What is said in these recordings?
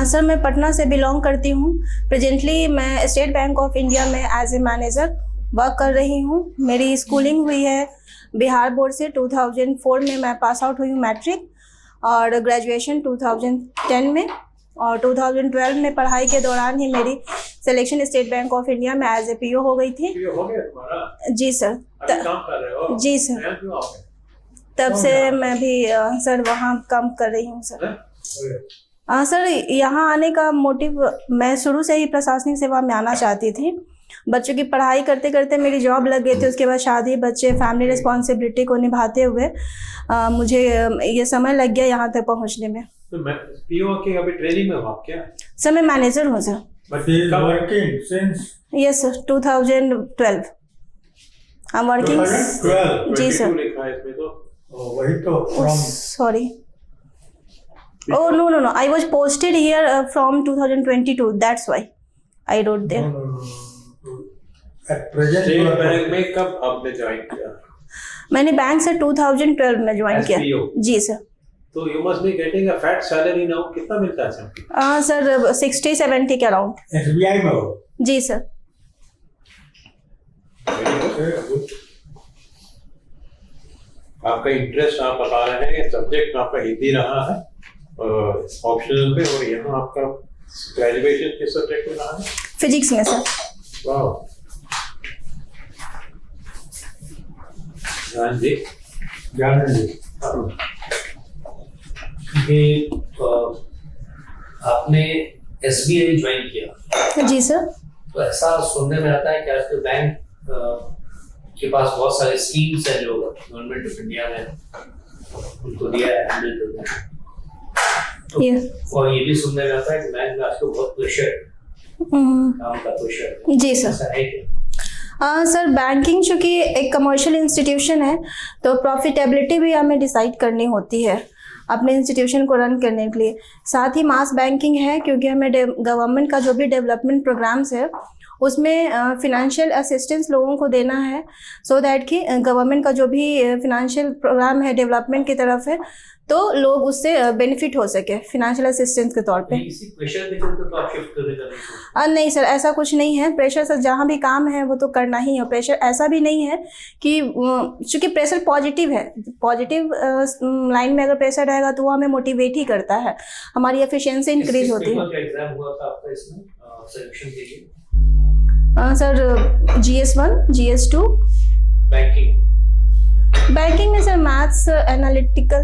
Sir मैं पटना से belong करती हूँ। प्रेजेंटली मैं स्टेट बैंक ऑफ इंडिया में एज ए मैनेजर वर्क कर रही हूँ। मेरी स्कूलिंग हुई है बिहार बोर्ड से। 2004 में मैं पास आउट हुई हूँ मैट्रिक, और ग्रेजुएशन 2010 में, और 2012 में पढ़ाई के दौरान ही मेरी selection state bank of India में एज ए पीओ हो गई थी। पीओ हो गया तुम्हारा? जी सर। काम कर रहे हो? जी सर। तब से मैं भी सर वहाँ काम कर रही हूँ सर। सर यहाँ आने का मोटिव, मैं शुरू से ही प्रशासनिक सेवा में आना चाहती थी। बच्चों की पढ़ाई करते करते मेरी जॉब लग गई थी। उसके बाद शादी, बच्चे, फैमिली रिस्पॉन्सिबिलिटी को निभाते हुए मुझे ये समय लग गया यहाँ तक पहुँचने में। तो मैं पीओ की अभी ट्रेनिंग में हो आप क्या? सर मैं मैनेजर हूँ sir. Working since? Yes sir, 2012 I am working. जी सर। लिखा है इसमें तो। वही तो sorry, oh no, I was posted here from 2022, that's why I wrote there. No. At present state bank में कब आपने ज्वाइन किया? मैंने बैंक से 2012 में ज्वाइन किया। जी सर। तो you must be getting a fat salary now. कितना मिलता है सर? सर 60-70 के अराउंड। एसबीआई में हो? जी सर। आपका इंटरेस्ट आप बता रहे हैं, सब्जेक्ट आपका हिंदी रहा है ऑप्शनल पे, और यहाँ आपका ग्रेजुएशन किस सब्जेक्ट में रहा है? फिजिक्स में सर। वाह। जान जी। ये आपने एसबीआई ज्वाइन किया? जी सर। तो ऐसा सुनने में आता है कि आजकल बैंक के पास बहुत सारे स्कीम्स हैं जो गवर्नमेंट ऑफ इंडिया ने उनको दिया है हैंडल करने के। और ये भी सुनने में आता है कि बैंक में आजकल बहुत प्रेशर, काम का प्रेशर। जी सर। ऐसा है क्या? सर बैंकिंग चूँकि एक कमर्शियल इंस्टीट्यूशन है, तो प्रॉफिटेबिलिटी भी हमें डिसाइड करनी होती है अपने इंस्टीट्यूशन को रन करने के लिए। साथ ही मास बैंकिंग है, क्योंकि हमें गवर्नमेंट का जो भी डेवलपमेंट प्रोग्राम्स है उसमें फिनेंशियल असिस्टेंस लोगों को देना है, सो दैट कि गवर्नमेंट का जो भी फिनेंशियल प्रोग्राम है डेवलपमेंट की तरफ है, तो लोग उससे बेनिफिट हो सके फिनेंशियल असिस्टेंस के तौर पे। इसी प्रेशर के चलते तो आप शिफ्ट करने का नहीं? नहीं सर, ऐसा कुछ नहीं है। प्रेशर सर जहाँ भी काम है वो तो करना ही है। प्रेशर ऐसा भी नहीं है कि, चूँकि प्रेशर पॉजिटिव है, पॉजिटिव लाइन में अगर प्रेशर रहेगा तो वो हमें मोटिवेट ही करता है, हमारी एफिशिएंसी इंक्रीज होती है। एग्जाम हुआ था आपका इसमें सिलेक्शन के लिए? Sir GS1, GS2। बैंकिंग में सर मैथ्स, एनालिटिकल।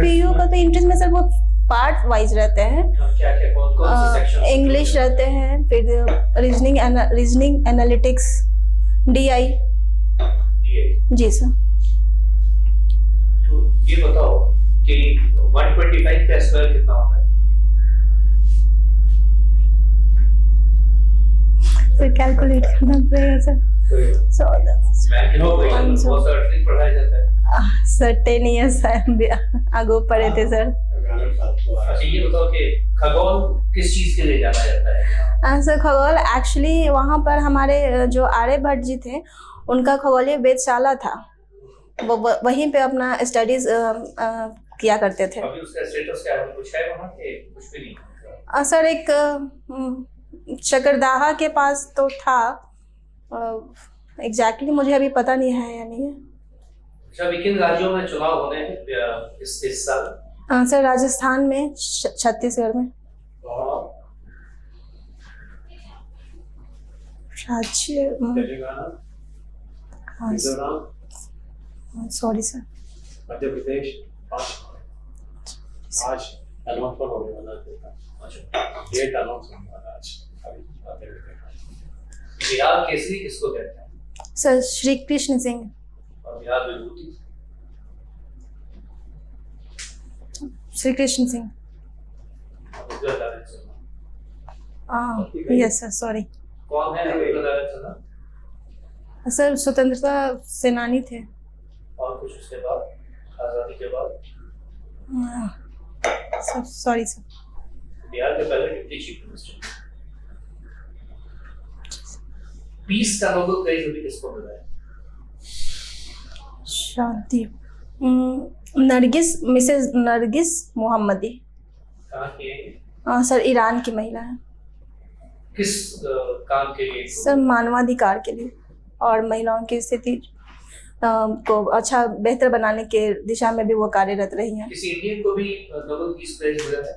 पीओ का तो इंट्रेंस में सर वो पार्ट वाइज रहते हैं। इंग्लिश रहते हैं, फिर रीजनिंग, एनालिटिक्स, DI। जी सर। तो ये बताओ कि 125 का स्क्वायर कितना होता है? फिर कैलकुलेट करना पड़ेगा सर। पढ़ाया जाता है सर 10 years आगो पढ़े थे सर। अच्छा ये बताओ कि खगोल किस चीज के लिए जाना जाता है? सर खगोल एक्चुअली वहाँ पर हमारे जो आर्यभट्ट जी थे, उनका खगोलीय वेधशाला था, वो वहीं पे अपना स्टडीज किया करते थे। अभी उसका स्टेटस क्या है? कुछ है वहाँ के? कुछ भी नहीं? सर एक चकरदाहा के पास तो था, एग्जैक्टली मुझे अभी पता नहीं है या नहीं है। अच्छा, किन राज्यों में चुनाव होने हैं इस साल? सर राजस्थान में, छत्तीसगढ़ में। राज्य सॉरी सर, मध्य प्रदेश आज अनाउंसमेंट होने वाला है। अच्छा, डेट अनाउंस होने वाला आज। बिहार केसरी किसको कहते हैं? सर श्री कृष्ण सिंह। और बिहार विभूति? Shri Krishna Singh. Yes sir, sorry. कौन है सर? स्वतंत्रता सेनानी थे। और कुछ उसके बाद, आजादी के बाद? Sir sorry sir. बिहार के पहले डिप्टी चीफ मिनिस्टर। पीस का नोबेल प्राइज अभी किसको मिला है? शांति। नरगिस, मिसेस नरगिस मोहम्मदी। कहाँ के हैं? सर ईरान की महिला है किस काम के लिए? सर, मानवाधिकार के लिए और महिलाओं की स्थिति को अच्छा बेहतर बनाने के दिशा में भी वो कार्यरत रही हैं। किसी इंडियन को भी नोबेल पीस प्राइज मिला है?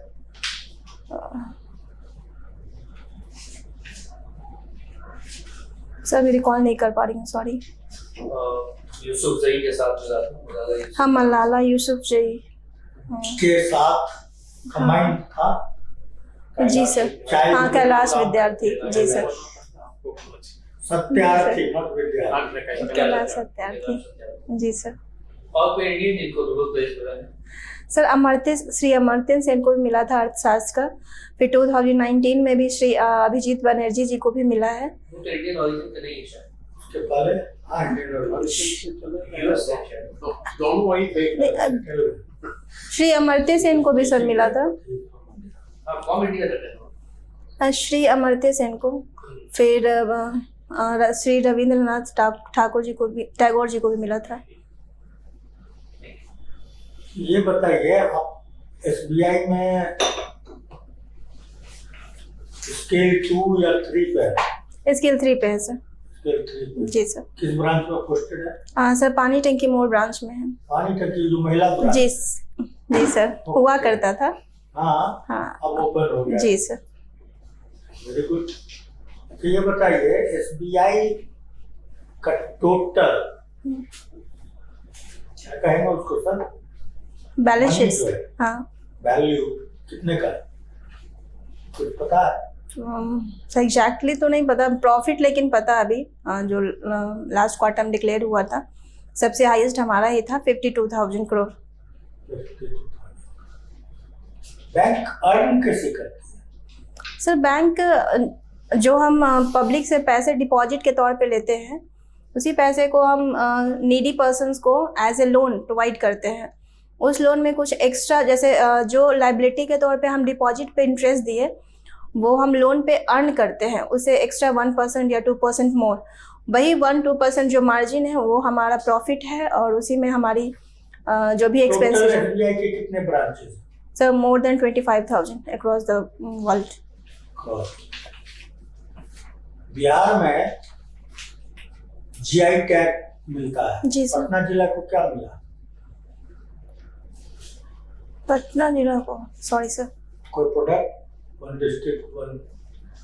सर मैं रिकॉल नहीं कर पा रही हूँ, सॉरी। यूसुफ जई के साथ मिला था। हाँ, मलाला यूसुफजई के साथ कंबाइंड था। जी सर। हाँ, कैलाश विद्यार्थी, जी सर। सत्यार्थी मत विद्यार्थी। कैलाश सत्यार्थी, जी सर। और कोई इंडियन जिनको नोबेल प्राइज मिला है? सर श्री अमर्त्य सेन को भी मिला था अर्थशास्त्र का। फिर 2019 में भी श्री अभिजीत बनर्जी जी को भी मिला है। वो तो इंडियन ओरिजिन के नहीं है शायद। उसके पहले हाँ इंडियन यूएस है शायद। दोनों वही थे। श्री अमर्त्य सेन को भी सर मिला था। आप कौन इंडिया रहते हैं? श्री अमर्त्य सेन को। फिर श्री रविंद्रनाथ ठाकुर जी को भी, टैगोर जी को भी मिला था। ये बताइए आप एसबीआई में स्केल 2 या 3 पे है? स्केल 3 पे है सर। स्केल 3 पे। जी सर। किस ब्रांच में पोस्टेड है? सर पानी टंकी मोड़ ब्रांच में है। पानी टंकी जो महिला ब्रांच? जी सर, हुआ करता था। हाँ हाँ, अब ओपन हो गया। जी सर। Very good. तो ये बताइए एसबीआई का टोटल क्या कहेंगे उसको सर? Balance Money sheet. जो है, हाँ, वैल्यू कितने का है? कुछ पता है? सर एग्जैक्टली तो नहीं पता, प्रॉफिट लेकिन पता अभी जो लास्ट क्वार्टर में डिक्लेयर हुआ था, सबसे हाईएस्ट हमारा ही था 52,000 करोड़। बैंक अर्न कैसे करते हैं? सर बैंक जो हम पब्लिक से पैसे डिपॉजिट के तौर पे लेते हैं, उसी पैसे को हम नीडी पर्सन्स को एज ए लोन प्रोवाइड करते हैं। उस लोन में कुछ एक्स्ट्रा, जैसे जो लाइबिलिटी के तौर पे हम डिपॉजिट पे इंटरेस्ट दिए, वो हम लोन पे अर्न करते हैं, उसे एक्स्ट्रा 1% या 2% मोर, वही 1-2% जो मार्जिन है वो हमारा प्रॉफिट है, और उसी में हमारी जो भी एक्सपेंसेस है। एसबीआई के कितने branches? Sir more than 25,000 across the world. Bihar में जीआई टैग मिलता है। जी सर। पटना जिला को क्या मिला? पटना जिला को, सॉरी सर, कोई प्रोडक्ट, वन डिस्ट्रिक्ट वन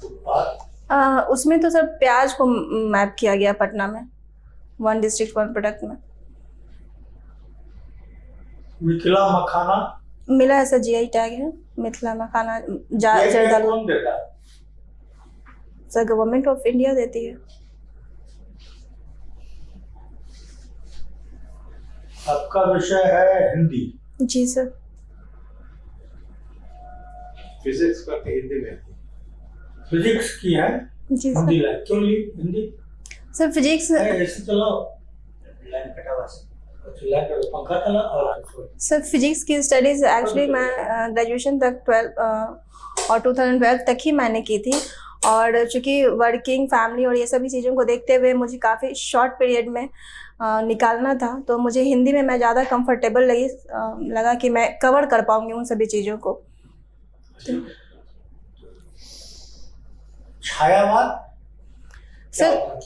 उत्पाद? उसमें तो सर प्याज को मैप किया गया पटना में, 1 डिस्ट्रिक्ट 1 प्रोडक्ट में। मिथिला मखाना मिला है सर, जीआई टैग है मिथिला मखाना। ये जर्दालू कौन देता है? सर गवर्नमेंट ऑफ इंडिया देती है। आपका विषय है हिंदी। जी सर। फिजिक्स का हिंदी में। फिजिक्स की है? जी हिंदी सर। लाइन क्यों ली हिंदी? सर फिजिक्स, ऐसे चलाओ, लाइन कटा हुआ है। अच्छा लाइन का पंखा चला और सर फिजिक्स की स्टडीज एक्चुअली मैं ग्रेजुएशन तक 12 और 2012 तक ही मैंने की थी, और चूँकि वर्किंग फैमिली और ये सभी चीज़ों को देखते हुए मुझे काफ़ी शॉर्ट पीरियड में निकालना था, तो मुझे हिंदी में मैं ज़्यादा कंफर्टेबल लगा कि मैं कवर कर पाऊँगी उन सभी चीज़ों को। छायावाद? सर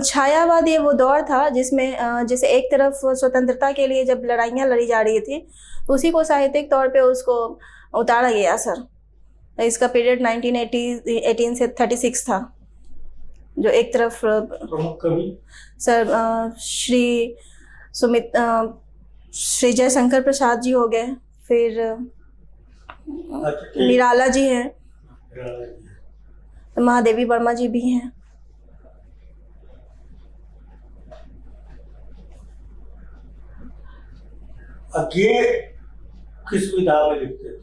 छायावाद ये वो दौर था जिसमें जैसे एक तरफ स्वतंत्रता के लिए जब लड़ाइयाँ लड़ी जा रही थी, तो उसी को साहित्यिक तौर पे उसको उतारा गया सर। इसका पीरियड 1918 से 36 था, जो एक तरफ प्रमुख कवि? सर श्री जयशंकर प्रसाद जी हो गए, फिर निराला जी हैं, महादेवी वर्मा जी भी हैं। आगे किस विधा में लिखते थे?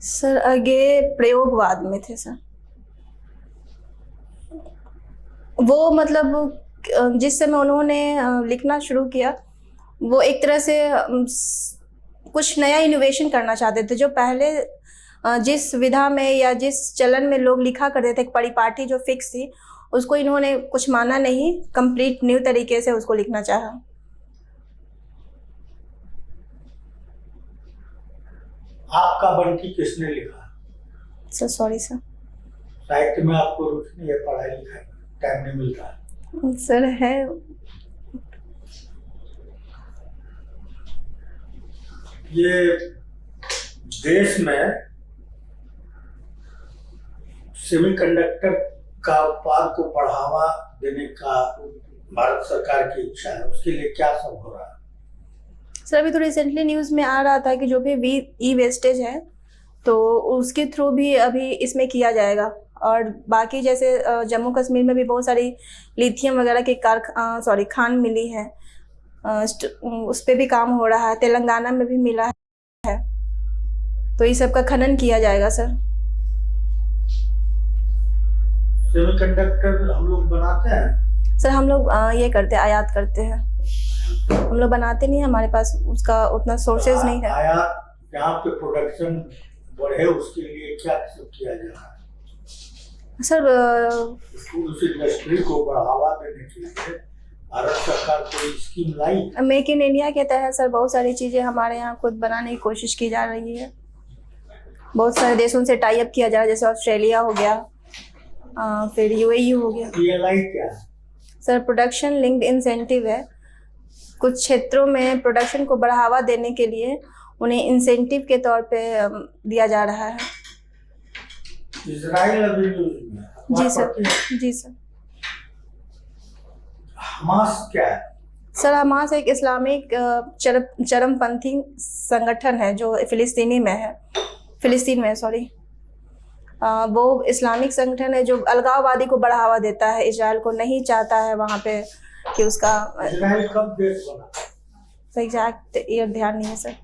सर आगे प्रयोगवाद में थे सर। वो मतलब जिस समय उन्होंने लिखना शुरू किया, वो एक तरह से कुछ नया इनोवेशन करना चाहते थे। जो पहले जिस विधा में या जिस चलन में लोग लिखा करते थे, एक परिपाटी जो फिक्स थी, उसको इन्होंने कुछ माना नहीं, कंप्लीट न्यू तरीके से उसको लिखना चाहा। आपका बंटी किसने लिखा? Sir sorry sir. साहित्य में आपको रुचि नहीं है, पढ़ाई लिखाई टाइम नहीं मिलता? सर है। ये देश में सेमीकंडक्टर का उत्पाद को बढ़ावा देने का भारत सरकार की इच्छा है, उसके लिए क्या सब हो रहा है? सर अभी तो रिसेंटली न्यूज़ में आ रहा था कि जो भी ई वेस्टेज है तो उसके थ्रू भी अभी इसमें किया जाएगा। और बाकी जैसे जम्मू कश्मीर में भी बहुत सारी लिथियम वगैरह की खान मिली है, उस पर भी काम हो रहा है। तेलंगाना में भी मिला है, तो इस सब का खनन किया जाएगा सर। सेमीकंडक्टर हम लोग बनाते हैं? सर हम लोग ये करते हैं, आयात करते हैं। हम लोग बनाते नहीं, हमारे पास उसका उतना सोर्सेज नहीं है। आयात यहाँ पे प्रोडक्शन बढ़े उसके लिए क्या सब किया जा रहा है? सर उस इंडस्ट्री को बढ़ावा देने के लिए भारत सरकार कोई scheme lie? Make in India के तहत सर बहुत सारी चीज़ें हमारे यहाँ खुद बनाने की कोशिश की जा रही है। बहुत सारे देशों से टाई अप किया जा रहा है, जैसे ऑस्ट्रेलिया हो गया, फिर यूएई हो गया। PLI क्या है? सर प्रोडक्शन लिंक्ड इंसेंटिव है। कुछ क्षेत्रों में प्रोडक्शन को बढ़ावा देने के लिए उन्हें इंसेंटिव के तौर पे दिया जा रहा है। इजराइल अभी न्यूज़ में है। जी सर। जी सर। हमास क्या है? सर हमास एक इस्लामिक चरमपंथी संगठन है जो फिलिस्तीन में है सॉरी। वो इस्लामिक संगठन है जो अलगाववादी को बढ़ावा देता है, इजराइल को नहीं चाहता है वहाँ पे कि उसका। इजराइल कब देश बना? सर एग्जैक्ट ईयर ध्यान नहीं है सर।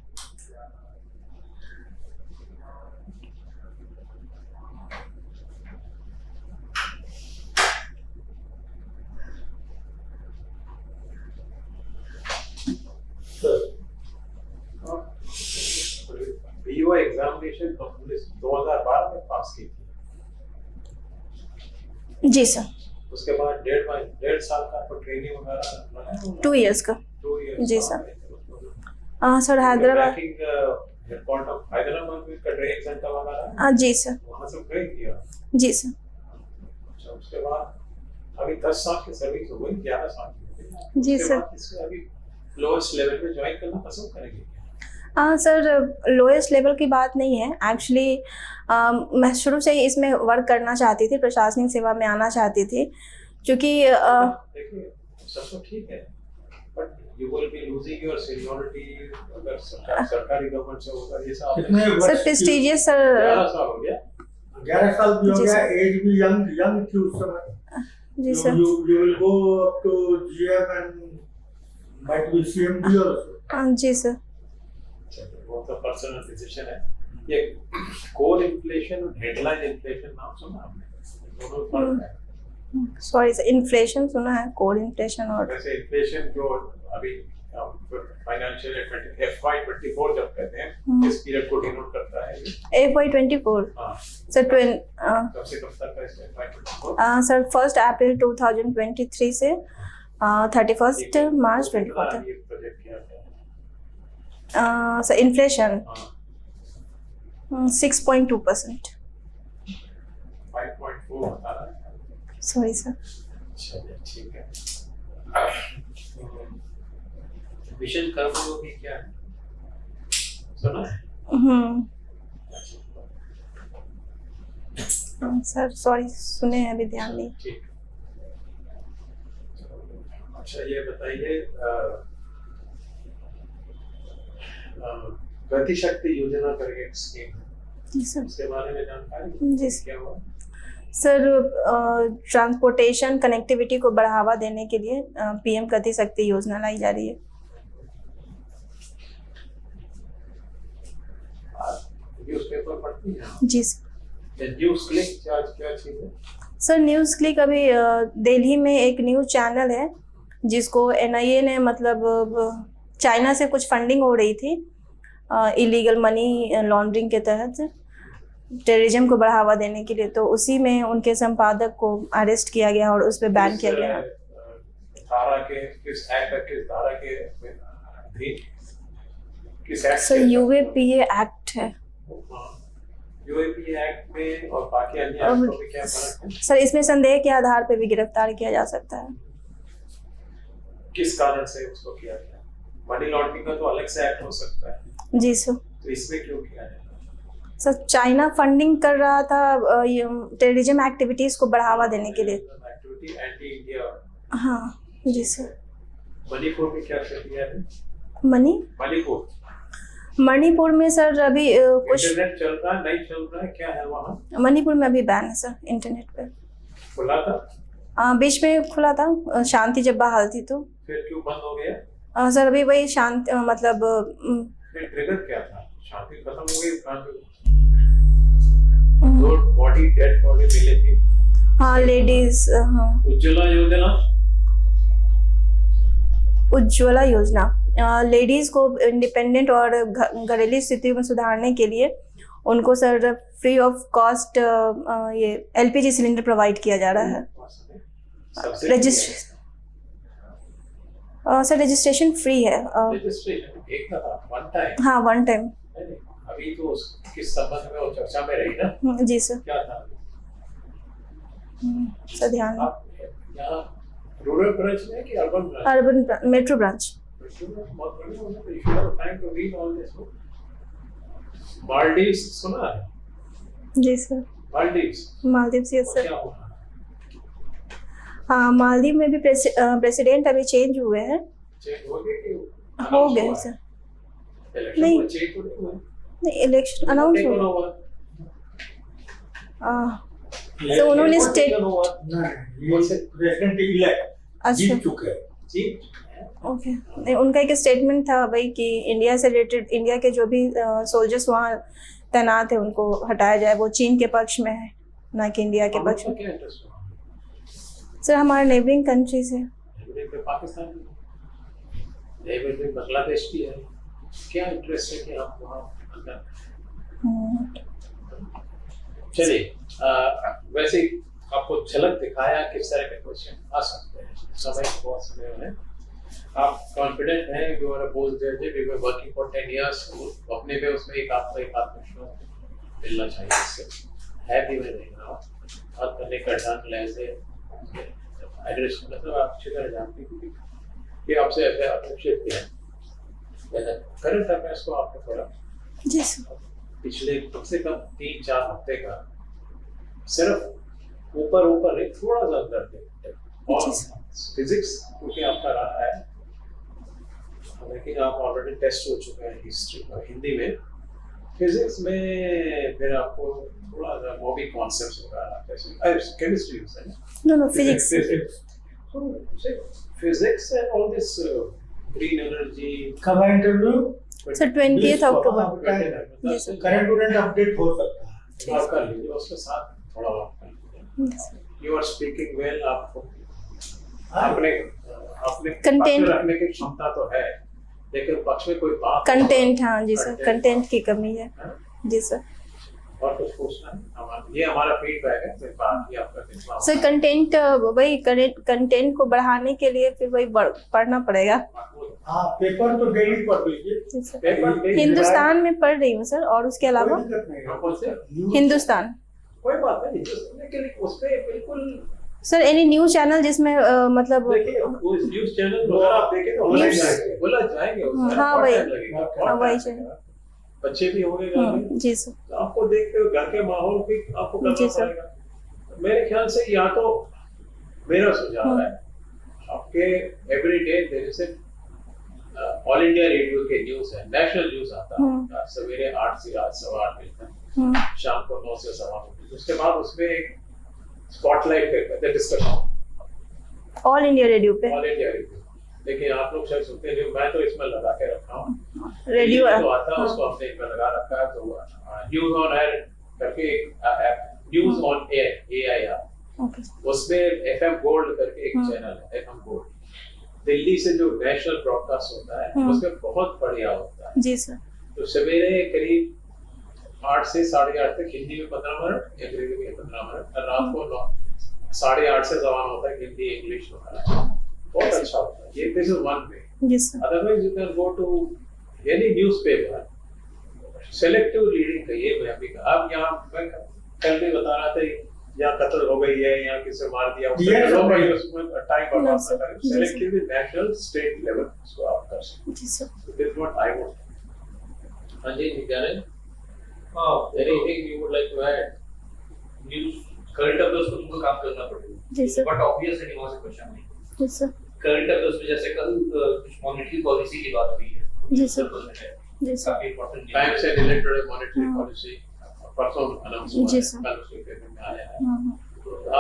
बीओ एग्जामिनेशन हमने 2012 में पास की थी। जी सर। उसके बाद डेढ़ साल का आपको ट्रेनिंग वगैरह लगा है? 2 इयर्स का। 2 years जी का सर। है। Sir Hyderabad. Airport of Hyderabad में का ट्रेनिंग सेंटर वगैरह है? जी सर। वहाँ से ट्रेन किया? जी सर। अच्छा, उसके बाद अभी 10 साल की सर्विस हो गई, 11 साल की। जी उसके सर। बाद इसको अभी लोएस्ट लेवल में ज्वाइन करना पसंद करेंगे? सर लोएस्ट लेवल की बात नहीं है एक्चुअली। मैं शुरू से ही इसमें वर्क करना चाहती थी, प्रशासनिक सेवा में आना चाहती थी, क्योंकि देखिए सब तो ठीक है, but you will be losing your seniority अगर सरकारी गवर्नमेंट से होगा ये सब। कितने सर वर्ष? Prestigious sir. 11 साल हो गया। 11 साल भी हो जी गया। सर। एज भी यंग थी उस समय। जी sir. You will go up to GM and might be CMD also. जी सर। वो तो पर्सनल डिसीजन है। ये कोर इन्फ्लेशन और हेडलाइन इन्फ्लेशन नाम सुना आपने? दोनों फर्क है। सॉरी सर, इन्फ्लेशन सुना है, कोर इन्फ्लेशन और वैसे इन्फ्लेशन जो अभी फाइनेंशियल FY24 जब कहते हैं इस पीरियड को डिनोट करता है ये। FY24। हाँ। सर कब से कब तक का इस FY24? सर 1 अप्रैल 2023 से 31 मार्च 24 तक। ये प्रोजेक्ट किया गया है। सर इन्फ्लेशन हाँ। 6.2%। 5.4 बता रहा है। Sorry sir. चलिए ठीक है। मिशन कर्मयोगी क्या है? सुना है? सर सॉरी सुने हैं, अभी ध्यान नहीं। ठीक। अच्छा ये बताइए गति शक्ति योजना करके एक स्कीम है, जी सर। उसके बारे में जानकारी जी सर। क्या हुआ? सर ट्रांसपोर्टेशन कनेक्टिविटी को बढ़ावा देने के लिए PM गति शक्ति योजना लाई जा रही है। न्यूज़पेपर पढ़ती हैं? जी सर। न्यूज़ क्लिक क्या चीज़ है? सर न्यूज़ क्लिक अभी दिल्ली में एक न्यूज़ चैनल है जिसको NIA ने मतलब चाइना से कुछ फंडिंग हो रही थी इलीगल मनी लॉन्ड्रिंग के तहत, टेररिज्म को बढ़ावा देने के लिए, तो उसी में उनके संपादक को अरेस्ट किया गया और उस पर बैन किया गया। धारा के किस एक्ट किस धारा के अधीन किस एक्ट? सर UAPA एक्ट है। यूएपी एक्ट में और बाकी अन्य एक्टों में क्या फर्क है? सर इसमें संदेह के आधार पर भी गिरफ्तार किया जा सकता है। किस कारण से उसको किया गया? मनी लॉन्ड्रिंग का तो अलग से एक्ट हो सकता है, जी सर। तो इसमें क्यों किया जाए? सर चाइना फंडिंग कर रहा था टेररिज्म एक्टिविटीज को बढ़ावा देने के लिए। Activity anti India. हाँ जी सर। मणिपुर में क्या कर दिया है? मणिपुर में सर अभी कुछ इंटरनेट चल रहा है, नहीं चल रहा है, क्या है वहाँ? मणिपुर में अभी बैन है सर इंटरनेट पे। खुला था? बीच में खुला था, शांति जब बहाल थी तो। फिर क्यों बंद हो गया? सर अभी वही शांति मतलब फिर ट्रिगर क्या था? शांति खत्म हो गई? कहाँ पे? दो डेड बॉडी मिले थे। हाँ लेडीज। हाँ उज्ज्वला योजना लेडीज को इंडिपेंडेंट और घरेलू स्थिति में सुधारने के लिए उनको सर फ्री ऑफ कॉस्ट ये एलपीजी सिलेंडर प्रोवाइड किया जा रहा है। सर रजिस्ट्रेशन फ्री है। रजिस्ट्रेशन एक वन टाइम? हाँ वन टाइम। अभी तो किस संबंध में वो चर्चा में रही ना? जी सर। क्या था सर ध्यान यहाँ रूरल ब्रांच में कि urban branch? Urban metro branch. Maldives सुना है? जी सर। Maldives yes sir. क्या हुआ? हाँ मालदीव में भी प्रेसिडेंट अभी चेंज हुए हैं। हो गए सर। नहीं इलेक्शन अनाउंस हुआ। तो उन्होंने स्टेट प्रेसिडेंट इलेक्ट जीत चुके हैं। ओके नहीं उनका एक स्टेटमेंट था भाई कि इंडिया से रिलेटेड इंडिया के जो भी सोल्जर्स वहाँ तैनात है उनको हटाया जाए, वो चीन के पक्ष में है ना कि इंडिया के पक्ष में। सर हमारे नेबरिंग कंट्रीज है। पाकिस्तान भी, बांग्लादेश भी है। क्या इंटरेस्ट है कि आप वहाँ अंदर? चलिए वैसे आपको झलक दिखाया किस तरह के क्वेश्चन आ सकते हैं। समय बहुत समय है, आप कॉन्फिडेंट हैं? You are a post graduate, we were working for 10 years. अपने में उसमें एक आपको एक आत्मविश्वास मिलना चाहिए। इससे है भी मैं नहीं रहा बात करने का ढंग लहजे एड्रेस मतलब आप अच्छी तरह जानती हैं कि आपसे ऐसे अपेक्षित किया करंट अफेयर्स को आपने पढ़ा? जी सर। पिछले कम से कम 3-4 हफ्ते का सिर्फ ऊपर एक थोड़ा सा अंदर देखते और फिजिक्स क्योंकि आपका रहा है, लेकिन आप ऑलरेडी टेस्ट हो चुके हैं हिस्ट्री और हिंदी में। फिजिक्स में फिर आपको थोड़ा सा वो भी कॉन्सेप्ट्स होगा जैसे केमिस्ट्री है no physics and all this green energy. कब है interview? Sir 20th October. Current update हो सकता है। आप कर लीजिए उसके साथ थोड़ा बात कर लीजिए। You are speaking well. आपको अपने कंटेंट रखने की क्षमता तो है, लेकिन पक्ष में कोई बात कंटेंट। हाँ जी सर कंटेंट की कमी है। जी सर। और कुछ पूछना है? ये हमारा फीडबैक है, फिर बात ही आपका दिन। सर कंटेंट वही कंटेंट को बढ़ाने के लिए फिर वही पढ़ना पड़ेगा। हाँ पेपर तो डेली पढ़ लीजिए। हिंदुस्तान में पढ़ रही हूँ सर, और उसके अलावा हिंदुस्तान। कोई बात नहीं, लेकिन उस पे बिल्कुल सर एनी न्यूज चैनल जिसमें मतलब देखिए उस न्यूज चैनल अगर आप देखें तो बोला जाएंगे। हाँ वही चाहिए। बच्चे भी होंगे जी सर। तो आपको देखते हुए घर के माहौल भी आपको करना पड़ेगा। मेरे ख्याल से या तो मेरा सुझाव है आपके एवरीडे जैसे ऑल इंडिया रेडियो के न्यूज है, नेशनल न्यूज आता है सवेरे 8 से रात 8:15 बजे तक, शाम को 9 से 9:15 बजे। उसके बाद उसमें एक स्पॉटलाइट पे डिस्कशन ऑल इंडिया रेडियो पे। ऑल इंडिया रेडियो देखिए आप लोग शायद सुनते हैं, मैं तो इसमें लगा के रखा हूँ रेडियो तो आता है उसको अपने इसमें लगा रखा है। तो न्यूज ऑन एयर करके न्यूज ऑन एयर AIR, उसमें FM गोल्ड करके एक चैनल है, FM गोल्ड दिल्ली से जो नेशनल ब्रॉडकास्ट होता है उसमें बहुत बढ़िया होता है। जी सर। तो सवेरे करीब 8 से 8:30 तक हिंदी में 15 मिनट, अंग्रेजी में 15 मिनट, और रात को 8:30 से जवान होता है हिंदी इंग्लिश होता है। बहुत अच्छा होता है ये। This is one way. Yes sir. Otherwise you can go to any newspaper, selective reading कहिए, मैं अभी अब यहाँ मैं कल भी बता रहा था, यहाँ कत्ल हो गई है, यहाँ किसे मार दिया, Yes, उसमें sir. उसमें टाइम No, बर्बाद sir. ना करें, Yes, sir. Selectively national state level उसको आप कर सकते जी सर। हैं। This what I want. हाँ जी, करें। Anything you would like to add? News current affairs को तुमको काम करना पड़ेगा। जी सर। बट ऑब्वियस है कि वहाँ से क्वेश्चन नहीं। जी सर। करंट अफेयर्स में जैसे कल कुछ मॉनेटरी पॉलिसी की बात हुई है। जी सर। सर्कल में है। जी सर। काफी इंपॉर्टेंट बैंक से रिलेटेड मॉनेटरी हाँ। पॉलिसी परसों अनाउंस हुआ जी है, सर। कल उसके पेपर में आया है। हाँ,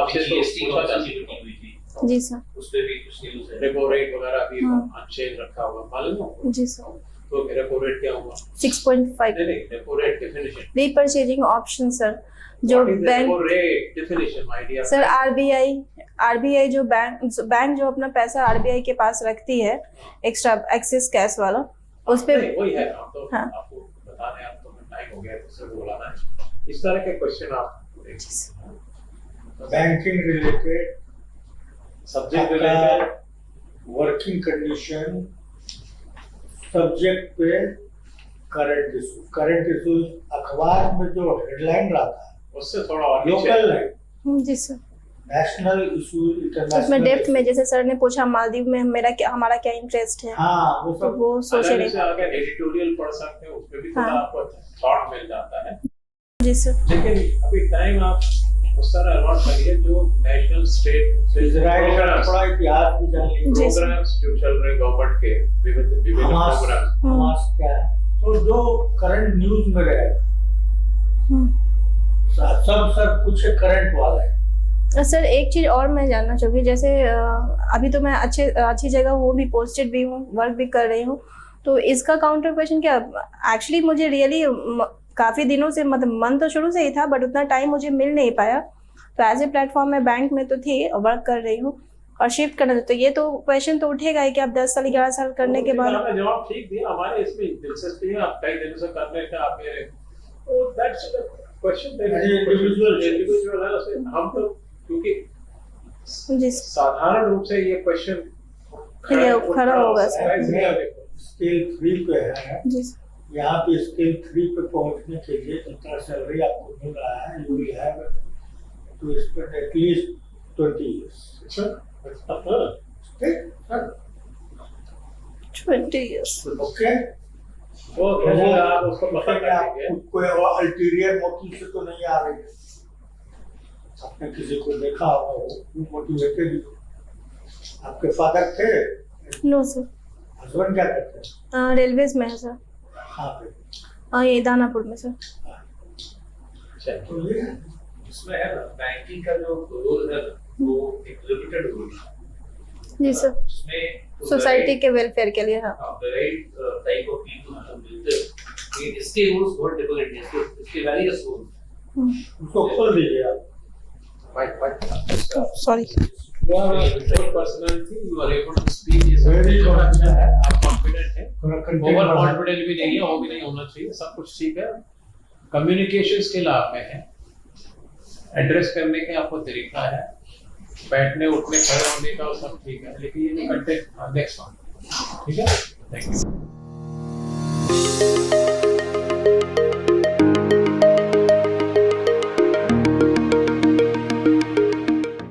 आपसे तो जीएसटी पूछा था, हुई थी, जी सर। उस पे भी कुछ न्यूज़ है। रेपो रेट वगैरह भी हाँ। अनचेंज रखा हुआ, मालूम है आपको? जी सर। तो रेपो रेट क्या हुआ? 6.5 नहीं, repo rate definition. Repurchasing option sir, जो bank repo rate definition my dear sir RBI जो बैंक जो अपना पैसा आरबीआई के पास रखती है, एक्स्ट्रा एक्सेस कैश वाला, उस पे वही है। हम तो हाँ। आपको बता रहे हैं, आपको टाइम हो गया तो सर बुलाना है। इस तरह के क्वेश्चन आप banking related, subject related, working condition, subject पे करंट इशूज अखबार में जो हेडलाइन रहता है उससे थोड़ा और लोकल नहीं, जी सर। नेशनल इशूज, इंटरनेशनल उसमें डेप्थ में जैसे सर ने पूछा मालदीव में हमारा क्या इंटरेस्ट है, हाँ वो तो सब वो सोचे अगर नहीं। अगर एडिटोरियल पढ़ सकते हैं, उसमें भी थोड़ा हाँ। आपको थॉट मिल जाता है। जी सर। लेकिन अभी टाइम आप उस तरह अलॉट करिए जो नेशनल स्टेट इजराइल का थोड़ा इतिहास भी जान लीजिए, जी सर। प्रोग्राम्स जो चल रहे गवर्नमेंट के विभिन्न हमास प्रोग्राम। हमास क्या है, तो जो करंट न्यूज में रहे सब कुछ करंट वाला है। सर एक चीज और मैं जानना चाहूँगी, जैसे अभी तो मैं अच्छी जगह हूँ भी, पोस्टेड भी हूँ, वर्क भी कर रही हूँ, तो इसका काउंटर क्वेश्चन क्या, एक्चुअली मुझे रियली काफी दिनों से, मतलब मन तो शुरू से ही था, बट उतना टाइम मुझे मिल नहीं पाया। तो एज ए प्लेटफॉर्म में बैंक में तो थी, वर्क कर रही हूँ और शिफ्ट करना था, तो ये तो क्वेश्चन तो उठेगा ही कि आप 10 साल 11 साल करने के बाद। आपने जवाब ठीक दिया, हमारे इसमें दिलचस्पी है, आप कई दिनों से कर रहे थे, आप मेरे दैट्स द क्वेश्चन इंडिविजुअल है उसे हम तो, क्योंकि जी साधारण रूप से ये क्वेश्चन खड़ा होगा सर। स्केल 3 पे है, जी यहाँ पे स्केल 3 पे पहुंचने के लिए जितना सैलरी आपको मिल रहा है, you will have to spend at least 20 years. 20 years। Okay, वो कैसे आप उसको पता कर आप लेंगे। कोई अल्टीरियर मोटिव से तो नहीं आ रही है, आपने किसी को देखा होगा मोटिवेटेड। आपके फादर थे, नो सर। हस्बैंड क्या करते हैं, रेलवेज में है सर। कहाँ पे, ये दानापुर में सर। तो ये इसमें है ना बैंकिंग का जो रोल है वो एक लिमिटेड रोल है, जी सर। जिसमें सोसाइटी के वेलफेयर के लिए। हाँ। the right type of people जो मिलते हैं, ये इसके रूल्स बहुत डिफरेंट हैं, इसके वेरियस रूल्स। उसको खोल दीजिए आप। Sorry. You are a good personality, you are able to speak, ये सब Very चीज़ें good. अच्छा है, आप confident हैं, थोड़ा content ओवर बढ़ाइए। कॉन्फिडेंट भी नहीं है, वो भी नहीं होना चाहिए, सब कुछ ठीक है। कम्युनिकेशन स्किल आप में है, एड्रेस करने के आपको तरीका है, बैठने उठने खड़े होने का सब ठीक है, लेकिन ये कंटेंट नेक्स्ट वन, ठीक है, थैंक यू।